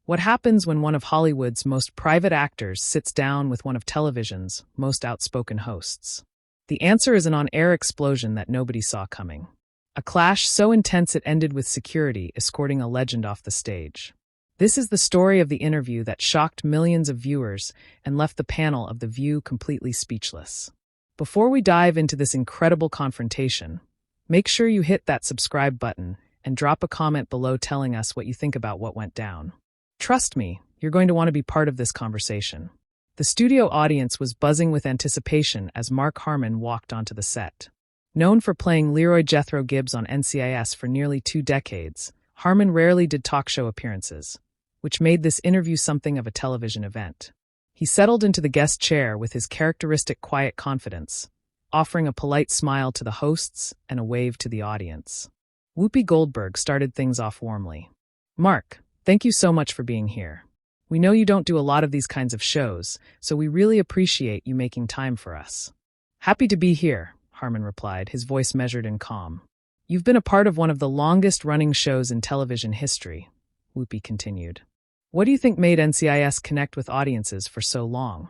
What happens when one of Hollywood's most private actors sits down with one of television's most outspoken hosts? The answer is an on-air explosion that nobody saw coming. A clash so intense it ended with security escorting a legend off the stage. This is the story of the interview that shocked millions of viewers and left the panel of The View completely speechless. Before we dive into this incredible confrontation, make sure you hit that subscribe button and drop a comment below telling us what you think about what went down. Trust me, you're going to want to be part of this conversation. The studio audience was buzzing with anticipation as Mark Harmon walked onto the set. Known for playing Leroy Jethro Gibbs on NCIS for nearly 2 decades, Harmon rarely did talk show appearances, which made this interview something of a television event. He settled into the guest chair with his characteristic quiet confidence, offering a polite smile to the hosts and a wave to the audience. Whoopi Goldberg started things off warmly. "Mark, thank you so much for being here. We know you don't do a lot of these kinds of shows, so we really appreciate you making time for us." "Happy to be here," Harmon replied, his voice measured and calm. "You've been a part of one of the longest-running shows in television history," Whoopi continued. "What do you think made NCIS connect with audiences for so long?"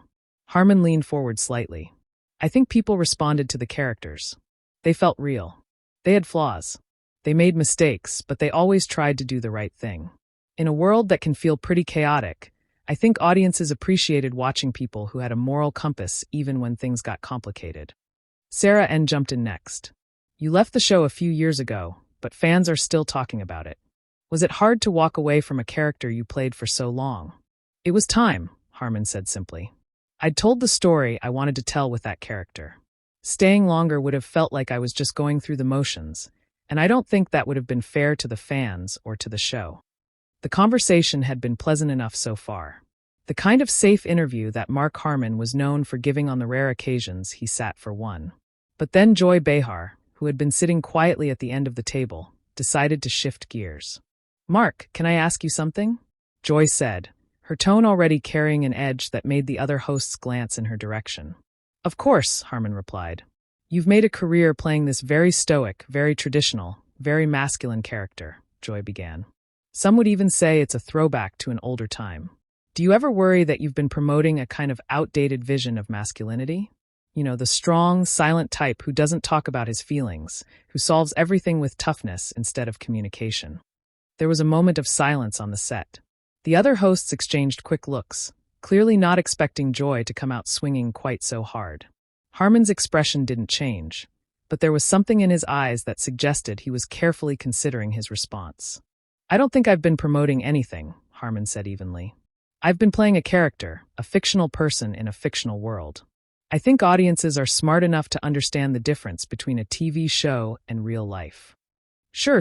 Harmon leaned forward slightly. "I think people responded to the characters. They felt real. They had flaws. They made mistakes, but they always tried to do the right thing. In a world that can feel pretty chaotic, I think audiences appreciated watching people who had a moral compass even when things got complicated." Sarah N. jumped in next. "You left the show a few years ago, but fans are still talking about it. Was it hard to walk away from a character you played for so long?" "It was time," Harmon said simply. "I'd told the story I wanted to tell with that character. Staying longer would have felt like I was just going through the motions, and I don't think that would have been fair to the fans or to the show." The conversation had been pleasant enough so far. The kind of safe interview that Mark Harmon was known for giving on the rare occasions he sat for one. But then Joy Behar, who had been sitting quietly at the end of the table, decided to shift gears. "Mark, can I ask you something?" Joy said, her tone already carrying an edge that made the other hosts glance in her direction. "Of course," Harmon replied. "You've made a career playing this very stoic, very traditional, very masculine character," Joy began. "Some would even say it's a throwback to an older time. Do you ever worry that you've been promoting a kind of outdated vision of masculinity? You know, the strong, silent type who doesn't talk about his feelings, who solves everything with toughness instead of communication." There was a moment of silence on the set. The other hosts exchanged quick looks, clearly not expecting Joy to come out swinging quite so hard. Harmon's expression didn't change, but there was something in his eyes that suggested he was carefully considering his response. "I don't think I've been promoting anything," Harmon said evenly. "I've been playing a character, a fictional person in a fictional world. I think audiences are smart enough to understand the difference between a TV show and real life." Sure,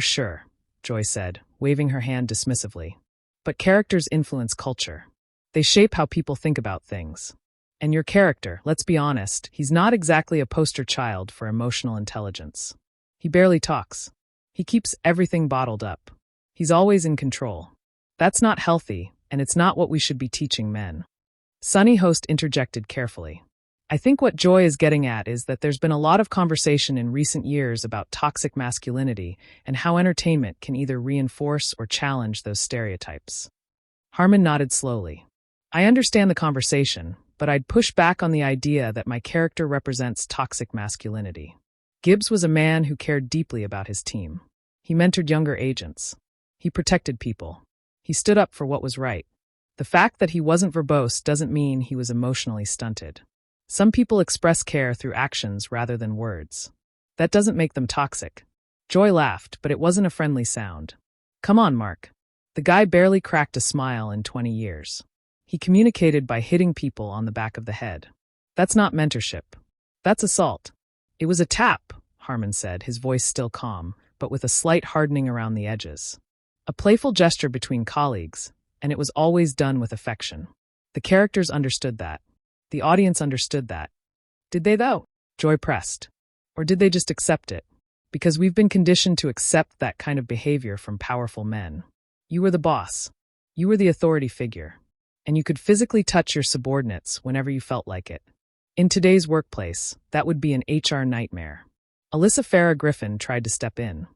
Joy said, waving her hand dismissively. "But characters influence culture. They shape how people think about things. And your character, let's be honest, he's not exactly a poster child for emotional intelligence. He barely talks. He keeps everything bottled up. He's always in control. That's not healthy, and it's not what we should be teaching men." Sunny Host interjected carefully. "I think what Joy is getting at is that there's been a lot of conversation in recent years about toxic masculinity and how entertainment can either reinforce or challenge those stereotypes." Harmon nodded slowly. "I understand the conversation, but I'd push back on the idea that my character represents toxic masculinity. Gibbs was a man who cared deeply about his team. He mentored younger agents. He protected people. He stood up for what was right. The fact that he wasn't verbose doesn't mean he was emotionally stunted. Some people express care through actions rather than words. That doesn't make them toxic." Joy laughed, but it wasn't a friendly sound. "Come on, Mark. The guy barely cracked a smile in 20 years. He communicated by hitting people on the back of the head. That's not mentorship. That's assault." "It was a tap," Harmon said, his voice still calm, but with a slight hardening around the edges. "A playful gesture between colleagues, and it was always done with affection. The characters understood that. The audience understood that." "Did they, though?" Joy pressed. "Or did they just accept it? Because we've been conditioned to accept that kind of behavior from powerful men. You were the boss. You were the authority figure. And you could physically touch your subordinates whenever you felt like it. In today's workplace, that would be an HR nightmare." Alyssa Farah Griffin tried to step in.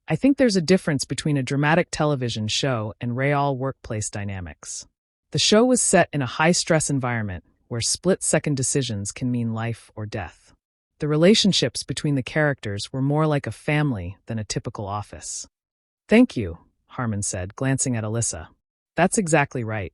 I think there's a difference between a dramatic television show and real workplace dynamics. The show was set in a high-stress environment where split-second decisions can mean life or death. The relationships between the characters were more like a family than a typical office. "Thank you," Harmon said, glancing at Alyssa. "That's exactly right.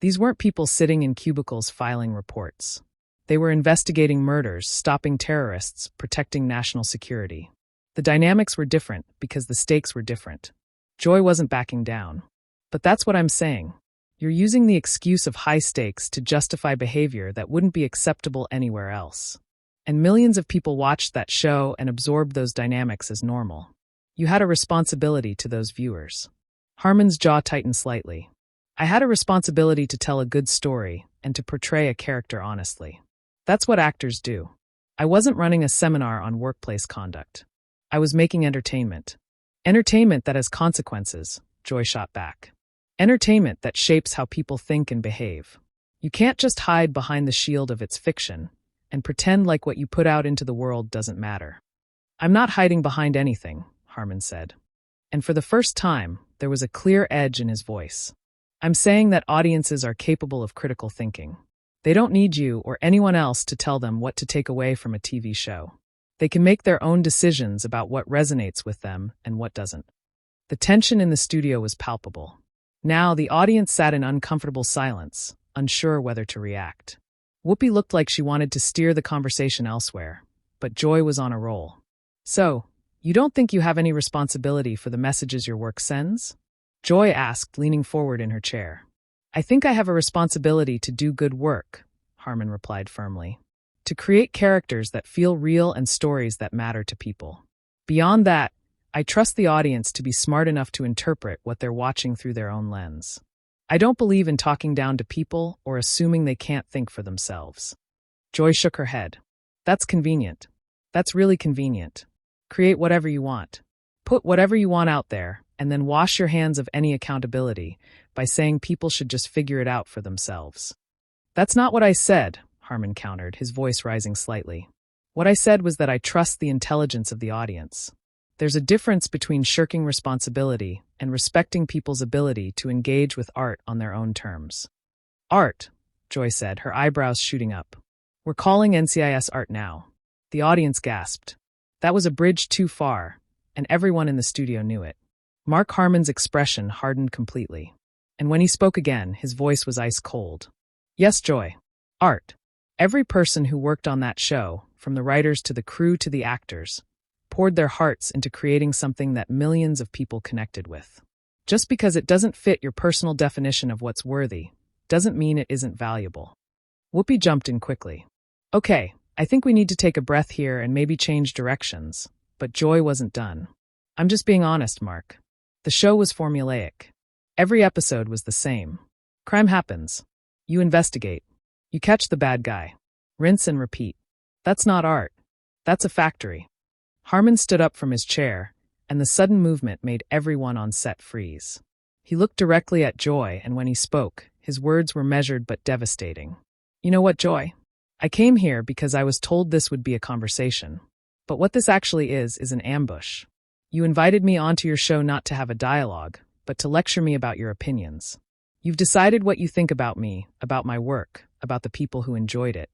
These weren't people sitting in cubicles filing reports. They were investigating murders, stopping terrorists, protecting national security. The dynamics were different because the stakes were different. Joy wasn't backing down. But that's what I'm saying. You're using the excuse of high stakes to justify behavior that wouldn't be acceptable anywhere else. And millions of people watched that show and absorbed those dynamics as normal. You had a responsibility to those viewers." Harmon's jaw tightened slightly. "I had a responsibility to tell a good story and to portray a character honestly. That's what actors do. I wasn't running a seminar on workplace conduct. I was making entertainment. Entertainment that has consequences," Joy shot back. "Entertainment that shapes how people think and behave. You can't just hide behind the shield of its fiction and pretend like what you put out into the world doesn't matter." "I'm not hiding behind anything," Harmon said. And for the first time, there was a clear edge in his voice. "I'm saying that audiences are capable of critical thinking. They don't need you or anyone else to tell them what to take away from a TV show. They can make their own decisions about what resonates with them and what doesn't." The tension in the studio was palpable. Now the audience sat in uncomfortable silence, unsure whether to react. Whoopi looked like she wanted to steer the conversation elsewhere, but Joy was on a roll. "So, you don't think you have any responsibility for the messages your work sends?" Joy asked, leaning forward in her chair. "I think I have a responsibility to do good work," Harmon replied firmly. "To create characters that feel real and stories that matter to people. Beyond that, I trust the audience to be smart enough to interpret what they're watching through their own lens. I don't believe in talking down to people or assuming they can't think for themselves." Joy shook her head. "That's convenient. That's really convenient. Create whatever you want. Put whatever you want out there, and then wash your hands of any accountability by saying people should just figure it out for themselves." "That's not what I said," Harmon countered, his voice rising slightly. "What I said was that I trust the intelligence of the audience. There's a difference between shirking responsibility and respecting people's ability to engage with art on their own terms." "Art," Joy said, her eyebrows shooting up. "We're calling NCIS art now." The audience gasped. That was a bridge too far, and everyone in the studio knew it. Mark Harmon's expression hardened completely. And when he spoke again, his voice was ice cold. "Yes, Joy. Art. Every person who worked on that show, from the writers to the crew to the actors, poured their hearts into creating something that millions of people connected with. Just because it doesn't fit your personal definition of what's worthy, doesn't mean it isn't valuable." Whoopi jumped in quickly. "Okay, I think we need to take a breath here and maybe change directions." But Joy wasn't done. "I'm just being honest, Mark. The show was formulaic. Every episode was the same. Crime happens. You investigate. You catch the bad guy. Rinse and repeat. That's not art. That's a factory." Harmon stood up from his chair, and the sudden movement made everyone on set freeze. He looked directly at Joy, and when he spoke, his words were measured but devastating. "You know what, Joy? I came here because I was told this would be a conversation. But what this actually is an ambush. You invited me onto your show not to have a dialogue, but to lecture me about your opinions. You've decided what you think about me, about my work, about the people who enjoyed it.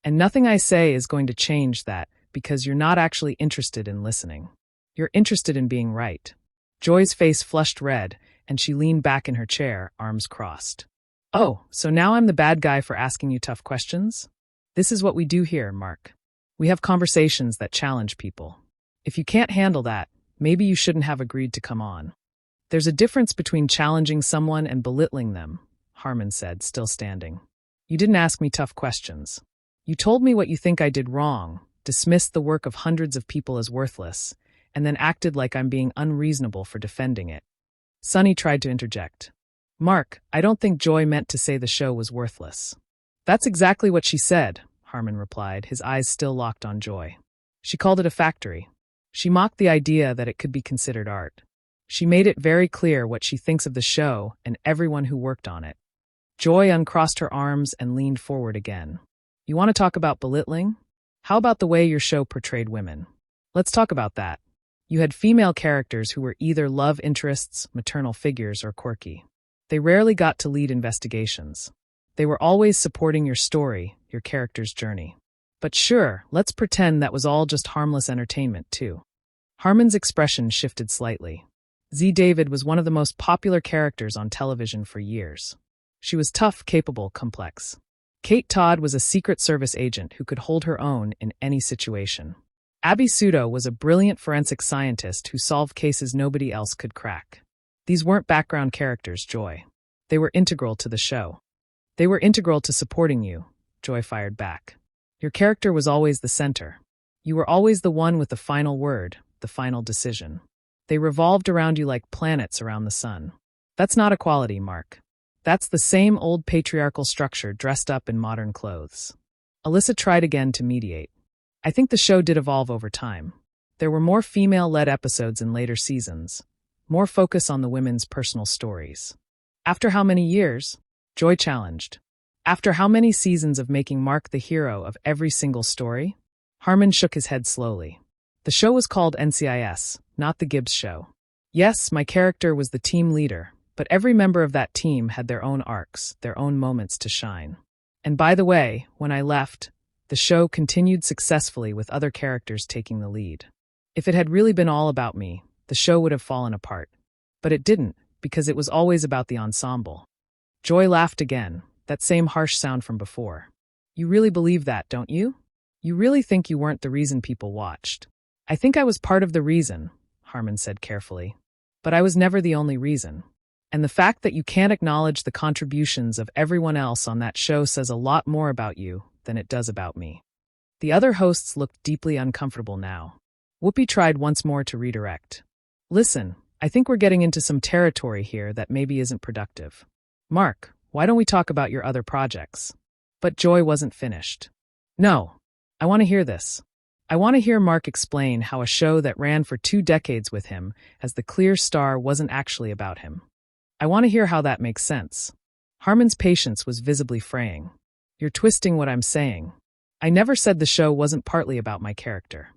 And nothing I say is going to change that because you're not actually interested in listening. You're interested in being right." Joy's face flushed red, and she leaned back in her chair, arms crossed. "Oh, so now I'm the bad guy for asking you tough questions? This is what we do here, Mark. We have conversations that challenge people. If you can't handle that, maybe you shouldn't have agreed to come on." "There's a difference between challenging someone and belittling them," Harmon said, still standing. "You didn't ask me tough questions. You told me what you think I did wrong, dismissed the work of hundreds of people as worthless, and then acted like I'm being unreasonable for defending it." Sunny tried to interject. "Mark, I don't think Joy meant to say the show was worthless." "That's exactly what she said," Harmon replied, his eyes still locked on Joy. "She called it a factory. She mocked the idea that it could be considered art. She made it very clear what she thinks of the show and everyone who worked on it." Joy uncrossed her arms and leaned forward again. "You want to talk about belittling? How about the way your show portrayed women? Let's talk about that. You had female characters who were either love interests, maternal figures, or quirky. They rarely got to lead investigations. They were always supporting your story, your character's journey. But sure, let's pretend that was all just harmless entertainment, too. Harmon's expression shifted slightly. Z. David was one of the most popular characters on television for years. She was tough, capable, complex. Kate Todd was a Secret Service agent who could hold her own in any situation. Abby Sudo was a brilliant forensic scientist who solved cases nobody else could crack. These weren't background characters, Joy. They were integral to the show. They were integral to supporting you, Joy fired back. Your character was always the center. You were always the one with the final word, the final decision. They revolved around you like planets around the sun. That's not equality, Mark. That's the same old patriarchal structure dressed up in modern clothes. Alyssa tried again to mediate. I think the show did evolve over time. There were more female-led episodes in later seasons, more focus on the women's personal stories. After how many years? Joy challenged. After how many seasons of making Mark the hero of every single story? Harmon shook his head slowly. The show was called NCIS, not The Gibbs Show. Yes, my character was the team leader, but every member of that team had their own arcs, their own moments to shine. And by the way, when I left, the show continued successfully with other characters taking the lead. If it had really been all about me, the show would have fallen apart. But it didn't, because it was always about the ensemble. Joy laughed again, that same harsh sound from before. You really believe that, don't you? You really think you weren't the reason people watched? I think I was part of the reason, Harmon said carefully. But I was never the only reason. And the fact that you can't acknowledge the contributions of everyone else on that show says a lot more about you than it does about me. The other hosts looked deeply uncomfortable now. Whoopi tried once more to redirect. Listen, I think we're getting into some territory here that maybe isn't productive. Mark, why don't we talk about your other projects? But Joy wasn't finished. No, I want to hear this. I want to hear Mark explain how a show that ran for 2 decades with him as the clear star wasn't actually about him. I want to hear how that makes sense. Harmon's patience was visibly fraying. You're twisting what I'm saying. I never said the show wasn't partly about my character.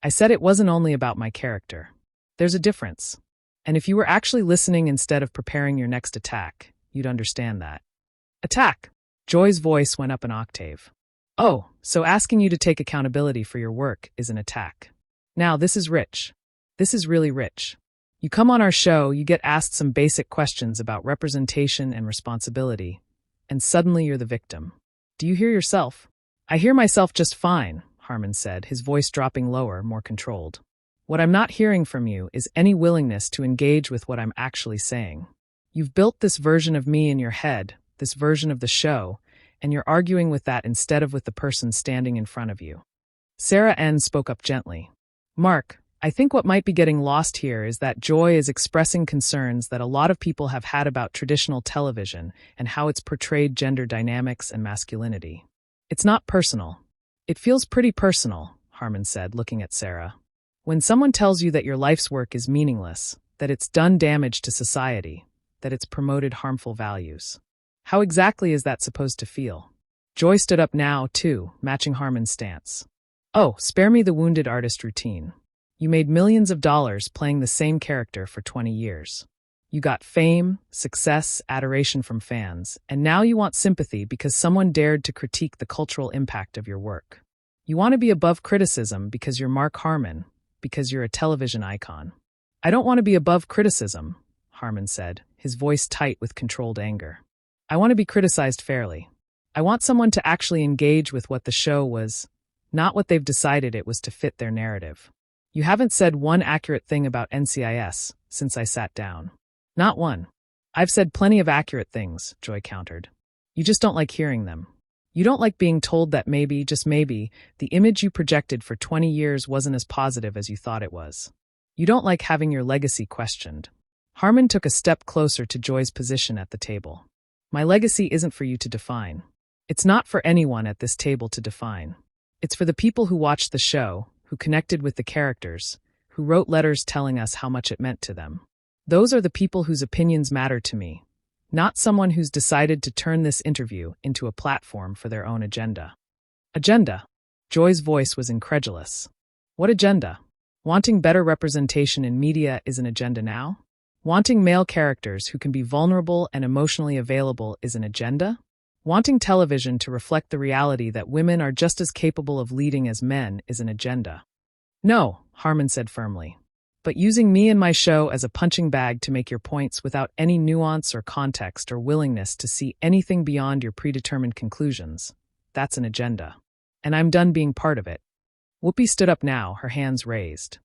I said it wasn't only about my character. There's a difference. And if you were actually listening instead of preparing your next attack, you'd understand that. Attack! Joy's voice went up an octave. Oh, so asking you to take accountability for your work is an attack. Now, this is rich. This is really rich. You come on our show, you get asked some basic questions about representation and responsibility, and suddenly you're the victim. Do you hear yourself? I hear myself just fine, Harmon said, his voice dropping lower, more controlled. What I'm not hearing from you is any willingness to engage with what I'm actually saying. You've built this version of me in your head, this version of the show, and you're arguing with that instead of with the person standing in front of you. Sarah N. spoke up gently. Mark, I think what might be getting lost here is that Joy is expressing concerns that a lot of people have had about traditional television and how it's portrayed gender dynamics and masculinity. It's not personal. It feels pretty personal, Harmon said, looking at Sarah. When someone tells you that your life's work is meaningless, that it's done damage to society, that it's promoted harmful values. How exactly is that supposed to feel? Joy stood up now, too, matching Harmon's stance. Oh, spare me the wounded artist routine. You made millions of dollars playing the same character for 20 years. You got fame, success, adoration from fans, and now you want sympathy because someone dared to critique the cultural impact of your work. You want to be above criticism because you're Mark Harmon, because you're a television icon. I don't want to be above criticism, Harmon said, his voice tight with controlled anger. I want to be criticized fairly. I want someone to actually engage with what the show was, not what they've decided it was to fit their narrative. You haven't said one accurate thing about NCIS since I sat down. Not one. I've said plenty of accurate things, Joy countered. You just don't like hearing them. You don't like being told that maybe, just maybe, the image you projected for 20 years wasn't as positive as you thought it was. You don't like having your legacy questioned. Harmon took a step closer to Joy's position at the table. My legacy isn't for you to define. It's not for anyone at this table to define. It's for the people who watched the show, who connected with the characters, who wrote letters telling us how much it meant to them. Those are the people whose opinions matter to me, not someone who's decided to turn this interview into a platform for their own agenda. Agenda? Joy's voice was incredulous. What agenda? Wanting better representation in media is an agenda now? Wanting male characters who can be vulnerable and emotionally available is an agenda? Wanting television to reflect the reality that women are just as capable of leading as men is an agenda. No, Harmon said firmly. But using me and my show as a punching bag to make your points without any nuance or context or willingness to see anything beyond your predetermined conclusions, that's an agenda. And I'm done being part of it. Whoopi stood up now, her hands raised.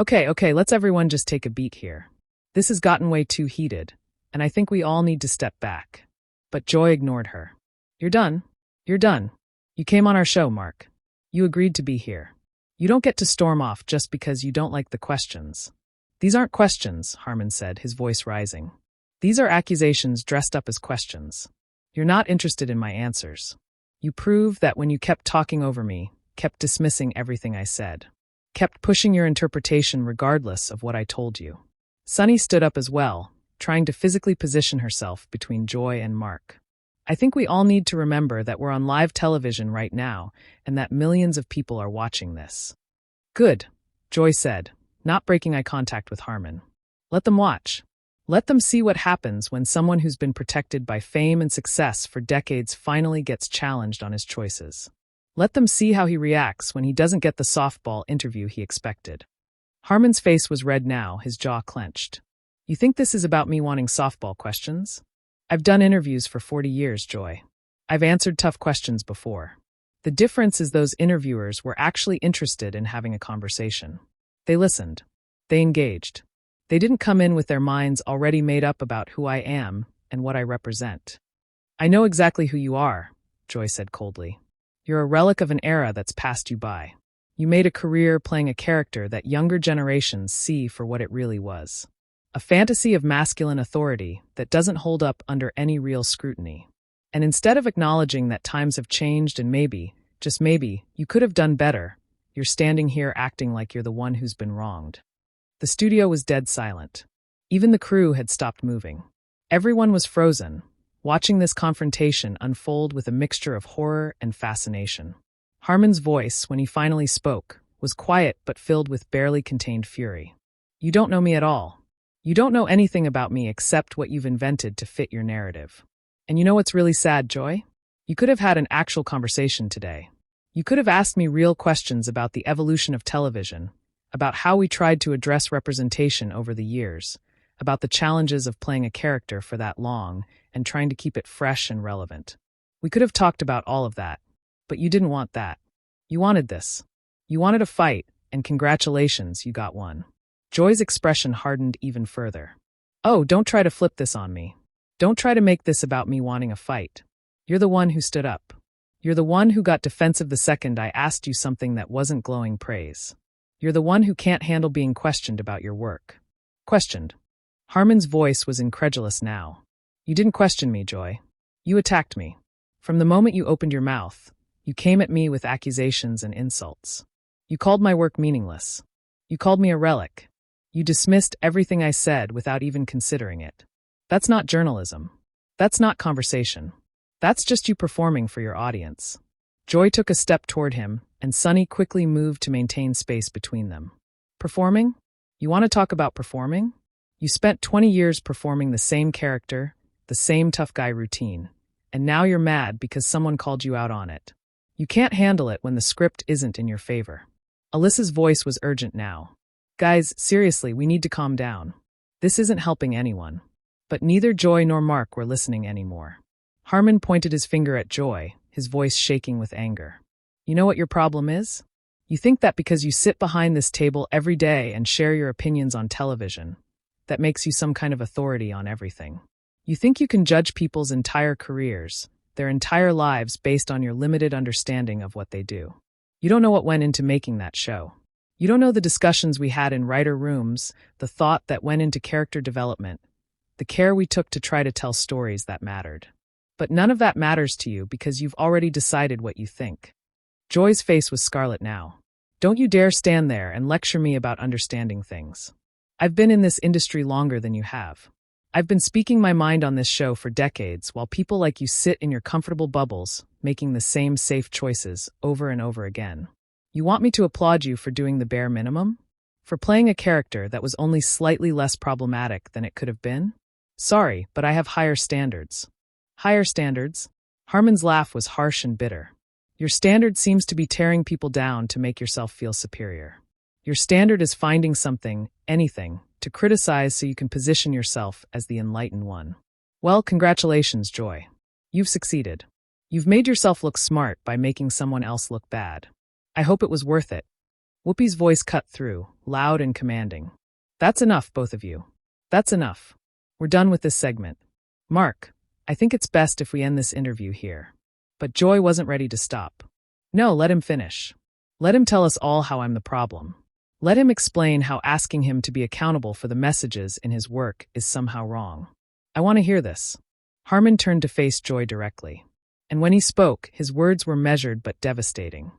Okay, let's everyone just take a beat here. This has gotten way too heated, and I think we all need to step back. But Joy ignored her. You're done. You're done. You came on our show, Mark. You agreed to be here. You don't get to storm off just because you don't like the questions. These aren't questions, Harmon said, his voice rising. These are accusations dressed up as questions. You're not interested in my answers. You prove that when you kept talking over me, kept dismissing everything I said, kept pushing your interpretation regardless of what I told you. Sunny stood up as well, trying to physically position herself between Joy and Mark. I think we all need to remember that we're on live television right now and that millions of people are watching this. Good, Joy said, not breaking eye contact with Harmon. Let them watch. Let them see what happens when someone who's been protected by fame and success for decades finally gets challenged on his choices. Let them see how he reacts when he doesn't get the softball interview he expected. Harmon's face was red now, his jaw clenched. You think this is about me wanting softball questions? I've done interviews for 40 years, Joy. I've answered tough questions before. The difference is those interviewers were actually interested in having a conversation. They listened. They engaged. They didn't come in with their minds already made up about who I am and what I represent. I know exactly who you are, Joy said coldly. You're a relic of an era that's passed you by. You made a career playing a character that younger generations see for what it really was. A fantasy of masculine authority that doesn't hold up under any real scrutiny. And instead of acknowledging that times have changed and maybe, just maybe, you could have done better, you're standing here acting like you're the one who's been wronged. The studio was dead silent. Even the crew had stopped moving. Everyone was frozen, watching this confrontation unfold with a mixture of horror and fascination. Harmon's voice, when he finally spoke, was quiet but filled with barely contained fury. You don't know me at all. You don't know anything about me except what you've invented to fit your narrative. And you know what's really sad, Joy? You could have had an actual conversation today. You could have asked me real questions about the evolution of television, about how we tried to address representation over the years, about the challenges of playing a character for that long and trying to keep it fresh and relevant. We could have talked about all of that, but you didn't want that. You wanted this. You wanted a fight, and congratulations, you got one. Joy's expression hardened even further. Oh, don't try to flip this on me. Don't try to make this about me wanting a fight. You're the one who stood up. You're the one who got defensive the second I asked you something that wasn't glowing praise. You're the one who can't handle being questioned about your work. Questioned. Harmon's voice was incredulous now. You didn't question me, Joy. You attacked me. From the moment you opened your mouth, you came at me with accusations and insults. You called my work meaningless. You called me a relic. You dismissed everything I said without even considering it. That's not journalism. That's not conversation. That's just you performing for your audience. Joy took a step toward him, and Sunny quickly moved to maintain space between them. Performing? You want to talk about performing? You spent 20 years performing the same character, the same tough guy routine, and now you're mad because someone called you out on it. You can't handle it when the script isn't in your favor. Alyssa's voice was urgent now. Guys, seriously, we need to calm down. This isn't helping anyone. But neither Joy nor Mark were listening anymore. Harmon pointed his finger at Joy, his voice shaking with anger. You know what your problem is? You think that because you sit behind this table every day and share your opinions on television, that makes you some kind of authority on everything. You think you can judge people's entire careers, their entire lives based on your limited understanding of what they do. You don't know what went into making that show. You don't know the discussions we had in writer rooms, the thought that went into character development, the care we took to try to tell stories that mattered. But none of that matters to you because you've already decided what you think. Joy's face was scarlet now. Don't you dare stand there and lecture me about understanding things. I've been in this industry longer than you have. I've been speaking my mind on this show for decades while people like you sit in your comfortable bubbles, making the same safe choices over and over again. You want me to applaud you for doing the bare minimum? For playing a character that was only slightly less problematic than it could have been? Sorry, but I have higher standards. Higher standards? Harmon's laugh was harsh and bitter. Your standard seems to be tearing people down to make yourself feel superior. Your standard is finding something, anything, to criticize so you can position yourself as the enlightened one. Well, congratulations, Joy. You've succeeded. You've made yourself look smart by making someone else look bad. I hope it was worth it. Whoopi's voice cut through, loud and commanding. That's enough, both of you. That's enough. We're done with this segment. Mark, I think it's best if we end this interview here. But Joy wasn't ready to stop. No, let him finish. Let him tell us all how I'm the problem. Let him explain how asking him to be accountable for the messages in his work is somehow wrong. I want to hear this. Harmon turned to face Joy directly. And when he spoke, his words were measured but devastating.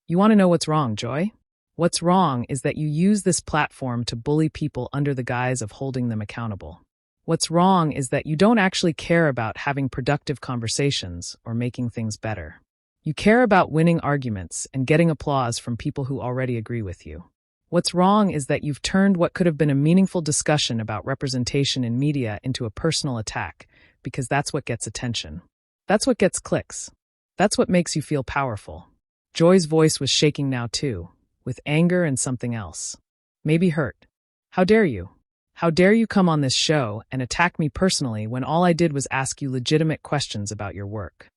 You want to know what's wrong, Joy? What's wrong is that you use this platform to bully people under the guise of holding them accountable. What's wrong is that you don't actually care about having productive conversations or making things better. You care about winning arguments and getting applause from people who already agree with you. What's wrong is that you've turned what could have been a meaningful discussion about representation in media into a personal attack, because that's what gets attention. That's what gets clicks. That's what makes you feel powerful. Joy's voice was shaking now too, with anger and something else. Maybe hurt. How dare you? How dare you come on this show and attack me personally when all I did was ask you legitimate questions about your work?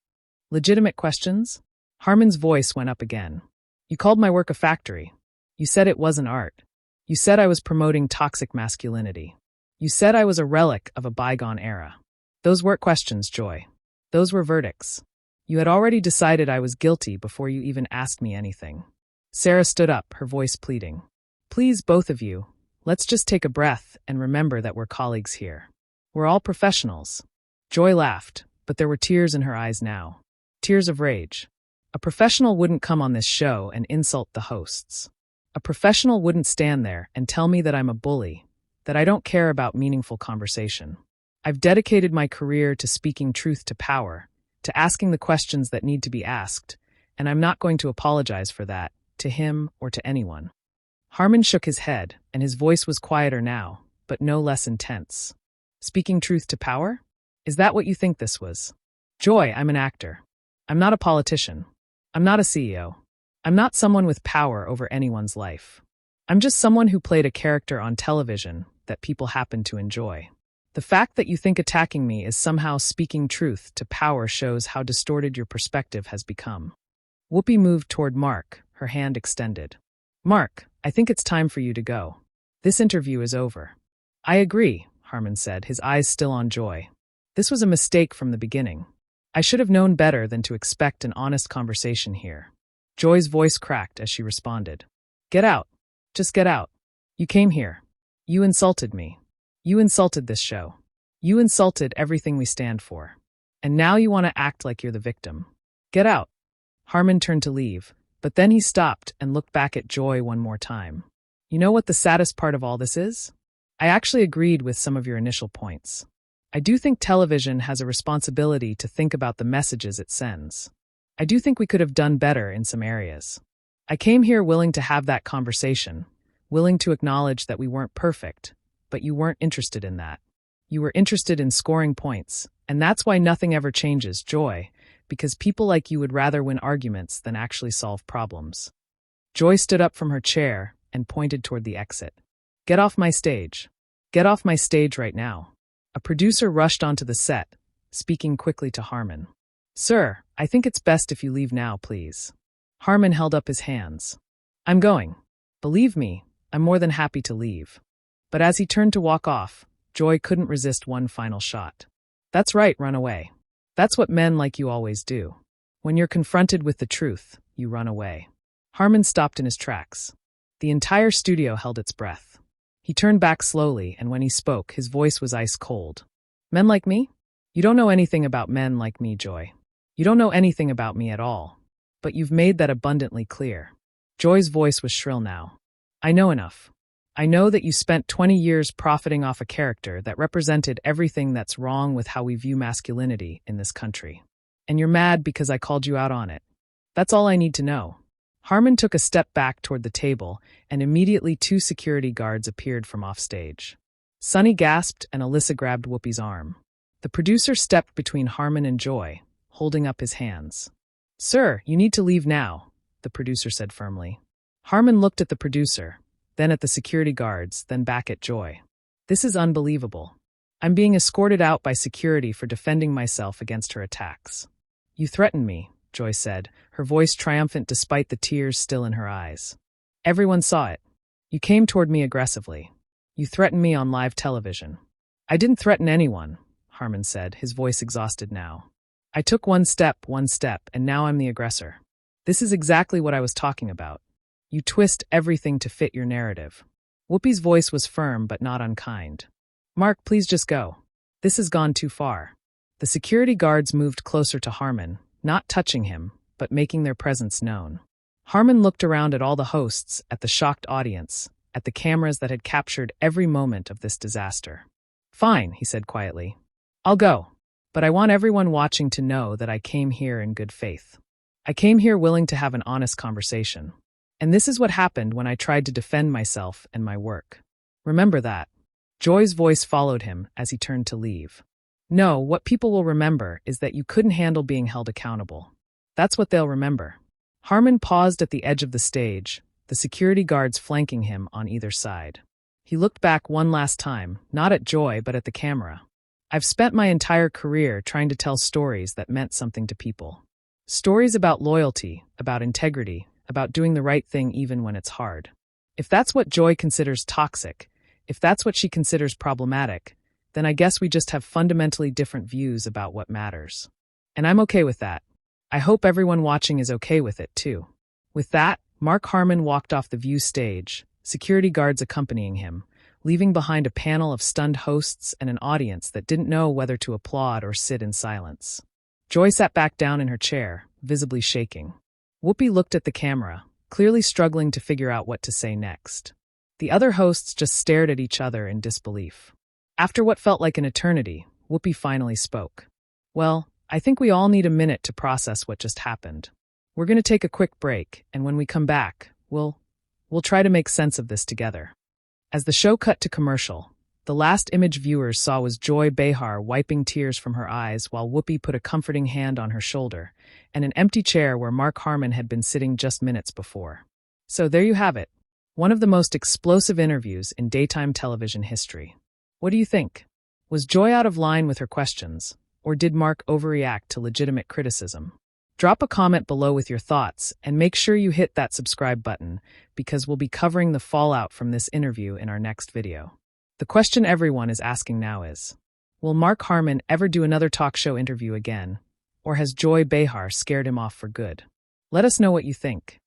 Legitimate questions? Harmon's voice went up again. You called my work a factory. You said it wasn't art. You said I was promoting toxic masculinity. You said I was a relic of a bygone era. Those weren't questions, Joy. Those were verdicts. You had already decided I was guilty before you even asked me anything. Sarah stood up, her voice pleading. Please, both of you, let's just take a breath and remember that we're colleagues here. We're all professionals. Joy laughed, but there were tears in her eyes now. Tears of rage. A professional wouldn't come on this show and insult the hosts. A professional wouldn't stand there and tell me that I'm a bully, that I don't care about meaningful conversation. I've dedicated my career to speaking truth to power, to asking the questions that need to be asked, and I'm not going to apologize for that, to him or to anyone. Harmon shook his head, and his voice was quieter now, but no less intense. Speaking truth to power? Is that what you think this was? Joy, I'm an actor. I'm not a politician. I'm not a CEO. I'm not someone with power over anyone's life. I'm just someone who played a character on television that people happen to enjoy. The fact that you think attacking me is somehow speaking truth to power shows how distorted your perspective has become. Whoopi moved toward Mark, her hand extended. Mark, I think it's time for you to go. This interview is over. I agree, Harmon said, his eyes still on Joy. This was a mistake from the beginning. I should have known better than to expect an honest conversation here. Joy's voice cracked as she responded. Get out. Just get out. You came here. You insulted me. You insulted this show. You insulted everything we stand for. And now you want to act like you're the victim. Get out. Harmon turned to leave, but then he stopped and looked back at Joy one more time. You know what the saddest part of all this is? I actually agreed with some of your initial points. I do think television has a responsibility to think about the messages it sends. I do think we could have done better in some areas. I came here willing to have that conversation, willing to acknowledge that we weren't perfect, but you weren't interested in that. You were interested in scoring points, and that's why nothing ever changes, Joy, because people like you would rather win arguments than actually solve problems. Joy stood up from her chair and pointed toward the exit. Get off my stage. Get off my stage right now. A producer rushed onto the set, speaking quickly to Harmon. Sir, I think it's best if you leave now, please. Harmon held up his hands. I'm going. Believe me, I'm more than happy to leave. But as he turned to walk off, Joy couldn't resist one final shot. That's right, run away. That's what men like you always do. When you're confronted with the truth, you run away. Harmon stopped in his tracks. The entire studio held its breath. He turned back slowly, and when he spoke, his voice was ice cold. Men like me? You don't know anything about men like me, Joy. You don't know anything about me at all. But you've made that abundantly clear. Joy's voice was shrill now. I know enough. I know that you spent 20 years profiting off a character that represented everything that's wrong with how we view masculinity in this country. And you're mad because I called you out on it. That's all I need to know. Harmon took a step back toward the table, and immediately 2 security guards appeared from offstage. Sonny gasped, and Alyssa grabbed Whoopi's arm. The producer stepped between Harmon and Joy, holding up his hands. "Sir, you need to leave now," the producer said firmly. Harmon looked at the producer, then at the security guards, then back at Joy. "This is unbelievable. I'm being escorted out by security for defending myself against her attacks." "You threatened me," Joy said, her voice triumphant despite the tears still in her eyes. "Everyone saw it. You came toward me aggressively. You threatened me on live television." "I didn't threaten anyone," Harmon said, his voice exhausted now. "I took one step, and now I'm the aggressor. This is exactly what I was talking about. You twist everything to fit your narrative." Whoopi's voice was firm but not unkind. "Mark, please just go. This has gone too far." The security guards moved closer to Harmon, not touching him, but making their presence known. Harmon looked around at all the hosts, at the shocked audience, at the cameras that had captured every moment of this disaster. "Fine," he said quietly. "I'll go. But I want everyone watching to know that I came here in good faith. I came here willing to have an honest conversation. And this is what happened when I tried to defend myself and my work. Remember that." Joy's voice followed him as he turned to leave. "No, what people will remember is that you couldn't handle being held accountable. That's what they'll remember." Harmon paused at the edge of the stage, the security guards flanking him on either side. He looked back one last time, not at Joy but at the camera. "I've spent my entire career trying to tell stories that meant something to people. Stories about loyalty, about integrity, about doing the right thing even when it's hard. If that's what Joy considers toxic, if that's what she considers problematic, then I guess we just have fundamentally different views about what matters. And I'm okay with that. I hope everyone watching is okay with it, too." With that, Mark Harmon walked off the View stage, security guards accompanying him, leaving behind a panel of stunned hosts and an audience that didn't know whether to applaud or sit in silence. Joy sat back down in her chair, visibly shaking. Whoopi looked at the camera, clearly struggling to figure out what to say next. The other hosts just stared at each other in disbelief. After what felt like an eternity, Whoopi finally spoke. "Well, I think we all need a minute to process what just happened. We're going to take a quick break, and when we come back, we'll try to make sense of this together." As the show cut to commercial, the last image viewers saw was Joy Behar wiping tears from her eyes while Whoopi put a comforting hand on her shoulder, and an empty chair where Mark Harmon had been sitting just minutes before. So there you have it, one of the most explosive interviews in daytime television history. What do you think? Was Joy out of line with her questions, or did Mark overreact to legitimate criticism? Drop a comment below with your thoughts, and make sure you hit that subscribe button, because we'll be covering the fallout from this interview in our next video. The question everyone is asking now is, will Mark Harmon ever do another talk show interview again, or has Joy Behar scared him off for good? Let us know what you think.